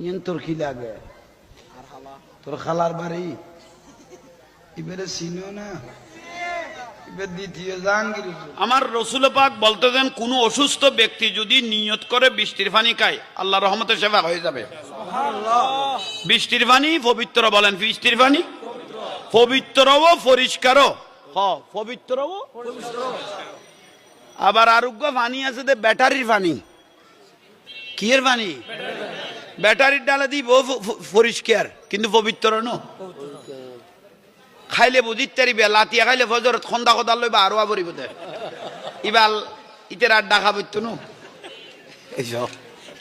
Yen তোর কি লাগে তোর খালার বাড়ি এবারে চিনো না এবার দ্বিতীয় জাহাঙ্গীর হুজুর। আমার রসুল পাক বলতেছেন কোন অসুস্থ ব্যক্তি যদি নিয়ত করে বৃষ্টির পানি খায় আল্লাহ রহমতের সেবা হয়ে যাবে। বৃষ্টির পানি পবিত্র বলেন, বৃষ্টির পানি পবিত্রও পরিষ্কারও, পবিত্রও। আবার আরোগ্য পানি আছে যে ব্যাটারির পানি, কি এর পানি? ব্যাটারির ডালে দিব পরিষ্কার কিন্তু পবিত্র ন। খাইলে বুঝিত তারিবে লাতিয়া খাইলে ফজরত খন্দা খদার লইবা আরো আবরিব দে ইবাল ইতের আর ডাকা বইত নো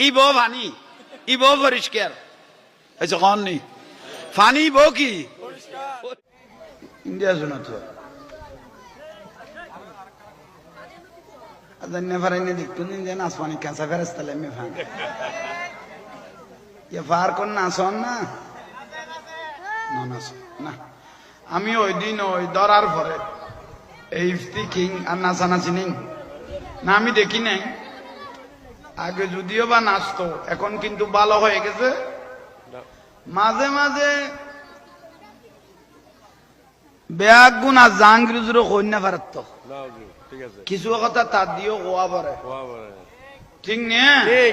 ইব পানি ইব পরিষ্কার এই কন নি পানি বো কি ইন্ডিয়া শুনো তো আদান্য ফারাইনে দেখতো নি যে আসমানি কাঁচা ফেরেস্তালে আমি ফান ইয়া ফার কোন না শোন না না না না আমি ওই দিন ওই ধরার পরে এই ইফতি কিং আর নাচানাচি নেই না আমি দেখি নাই আগে যদিও বা নাচতো এখন কিন্তু ভালো হয়ে গেছে মাঝে মাঝে বেয়াগ গুণ আর জাহাঙ্গীর হুজুরও কন্যা পারত কিছু কথা তার দিয়েও কোয়া পরে ঠিক নেই